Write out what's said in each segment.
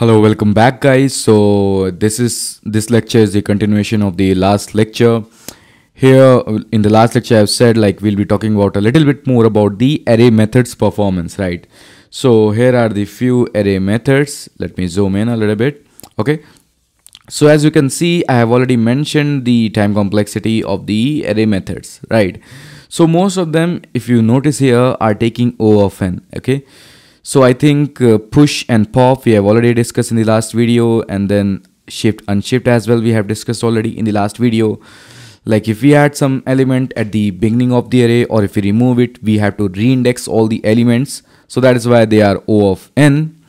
Hello, welcome back guys. So this lecture is the continuation of the last lecture. Here in the last lecture I've said like we'll be talking about a little bit more about the array methods performance, right? So here are the few array methods. Let me zoom in a little bit. Okay. So as you can see, I have already mentioned the time complexity of the array methods, right? So most of them, if you notice here, are taking O of n, okay? So I think push and pop we have already discussed in the last video, and then shift unshift as well we have discussed already in the last video. Like if we add some element at the beginning of the array, or if we remove it, we have to reindex all the elements. So that is why they are O of n.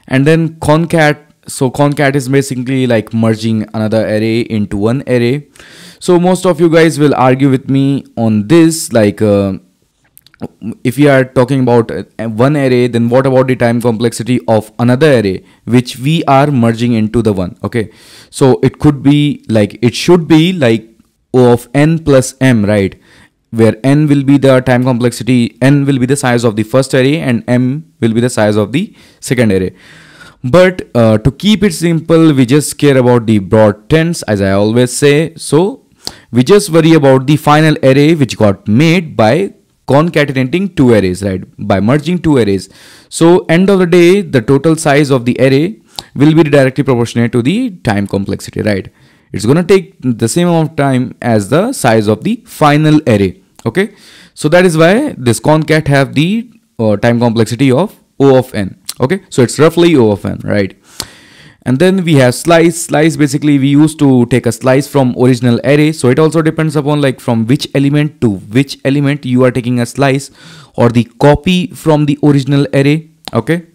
And then concat. So concat is basically like merging another array into one array. So most of you guys will argue with me on this, like if we are talking about one array, then what about the time complexity of another array which we are merging into the one? Okay, so it could be like, it should be like O of n plus m, right? Where n will be the time complexity, n will be the size of the first array and m will be the size of the second array. But to keep it simple, we just care about the broad tens, as I always say. So we just worry about the final array which got made by concatenating two arrays, right? By merging two arrays. So end of the day, the total size of the array will be directly proportionate to the time complexity, right? It's gonna take the same amount of time as the size of the final array. Okay, so that is why this concat have the time complexity of O of n. Okay, so it's roughly O of n, right? And then we have slice. Slice basically we used to take a slice from original array. So it also depends upon like from which element to which element you are taking a slice, or the copy from the original array. Okay.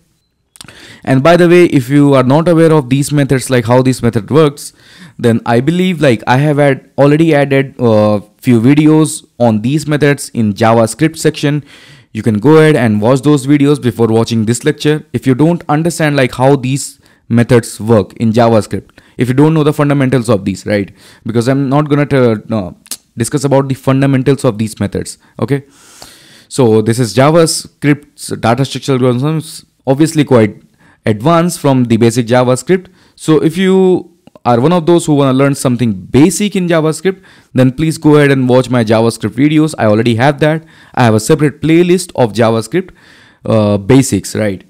And by the way, if you are not aware of these methods, like how this method works, then I believe like I have already added a few videos on these methods in JavaScript section. You can go ahead and watch those videos before watching this lecture. If you don't understand like how these methods work in JavaScript, if you don't know the fundamentals of these, right? Because I'm not gonna discuss about the fundamentals of these methods. Okay, so this is JavaScript's data structure algorithms, obviously quite advanced from the basic JavaScript. So if you are one of those who want to learn something basic in JavaScript, then please go ahead and watch my JavaScript videos. I already have that. I have a separate playlist of JavaScript basics, right?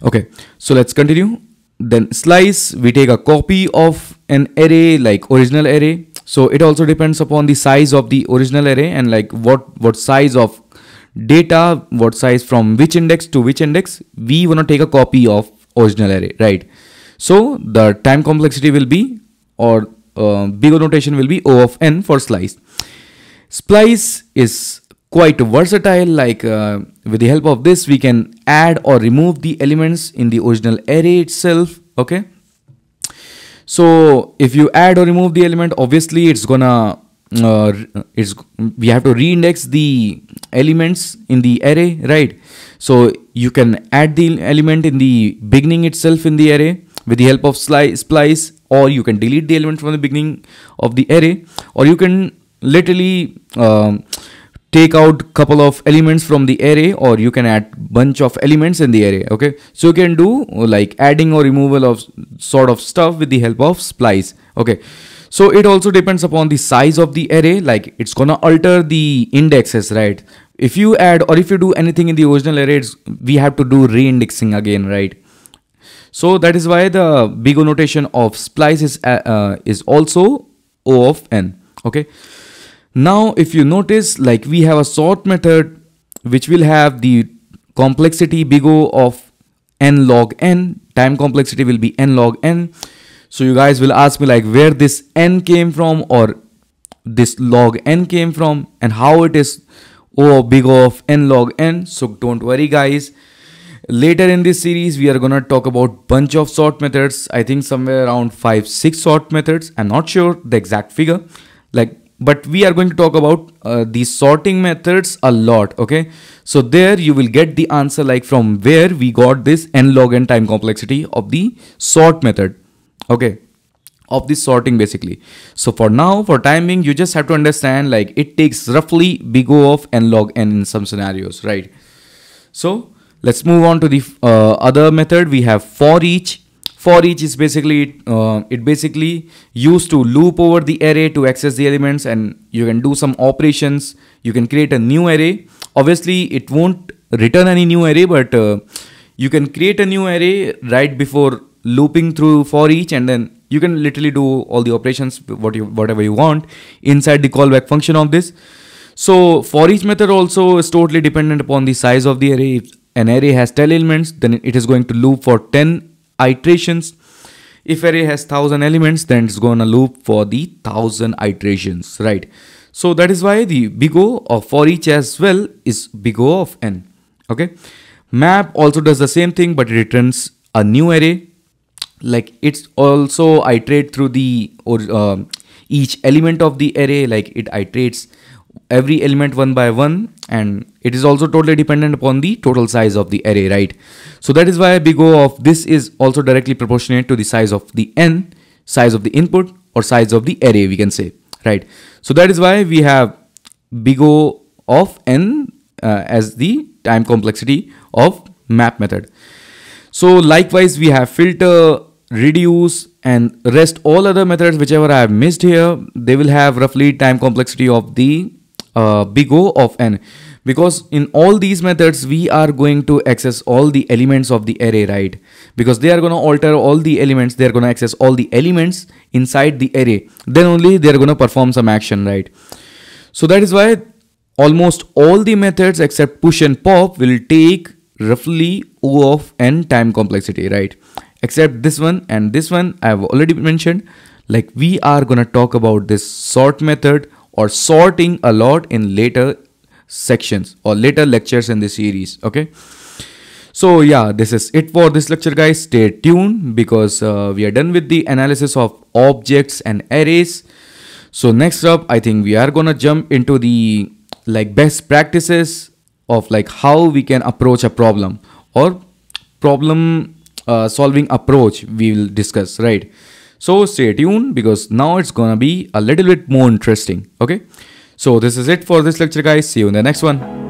Okay, so let's continue. Then slice, we take a copy of an array, like original array. So it also depends upon the size of the original array and like what size of data, what size from which index to which index we want to take a copy of original array, right? So the time complexity will be, or bigger notation will be O of n for slice. Splice is quite versatile, like with the help of this we can add or remove the elements in the original array itself. Okay, so if you add or remove the element, obviously it's gonna we have to reindex the elements in the array, right? So you can add the element in the beginning itself in the array with the help of splice, or you can delete the element from the beginning of the array, or you can literally take out couple of elements from the array, or you can add bunch of elements in the array. Okay, so you can do like adding or removal of sort of stuff with the help of splice. Okay, so it also depends upon the size of the array, like it's gonna alter the indexes, right? If you add or if you do anything in the original array, we have to do reindexing again, right? So that is why the bigger notation of splice is also O of n. Okay. Now, if you notice, like we have a sort method which will have the complexity big O of n log n. Time complexity will be n log n. So you guys will ask me like where this n came from, or this log n came from, and how it is O big O of n log n. So don't worry guys. Later in this series, we are gonna talk about bunch of sort methods. I think somewhere around 5-6 sort methods. I'm not sure the exact figure, but we are going to talk about these sorting methods a lot. Okay, so there you will get the answer like from where we got this n log n time complexity of the sort method. Okay, of this sorting basically. So for now, for timing, you just have to understand like it takes roughly big O of n log n in some scenarios, right? So let's move on to the other method. We have for each. For each is basically it basically used to loop over the array to access the elements, and you can do some operations. You can create a new array. Obviously it won't return any new array, but you can create a new array right before looping through for each, and then you can literally do all the operations whatever you want inside the callback function of this. So for each method also is totally dependent upon the size of the array. If an array has 10 elements, then it is going to loop for 10 iterations. If array has 1000 elements, then it's going to loop for the 1000 iterations, right? So that is why the big O of for each as well is big O of n. Okay. Map also does the same thing, but it returns a new array. Like it's also iterate through the each element of the array. Like it iterates every element one by one, and it is also totally dependent upon the total size of the array, right? So that is why big O of this is also directly proportionate to the size of the n, size of the input, or size of the array, we can say, right? So that is why we have big O of n as the time complexity of map method. So likewise we have filter, reduce, and rest all other methods whichever I have missed here. They will have roughly time complexity of the big O of n, because in all these methods we are going to access all the elements of the array, right? Because they are going to alter all the elements, they are going to access all the elements inside the array, then only they are going to perform some action, right? So that is why almost all the methods except push and pop will take roughly O of n time complexity, right? Except this one and this one I have already mentioned. Like we are gonna talk about this sort method or sorting a lot in later sections or later lectures in this series. Okay. So yeah, this is it for this lecture, guys. Stay tuned because we are done with the analysis of objects and arrays. So next up, I think we are gonna jump into the like best practices of like how we can approach a problem or problem solving approach we will discuss, right? So stay tuned because now it's gonna be a little bit more interesting. Okay, so this is it for this lecture, guys. See you in the next one.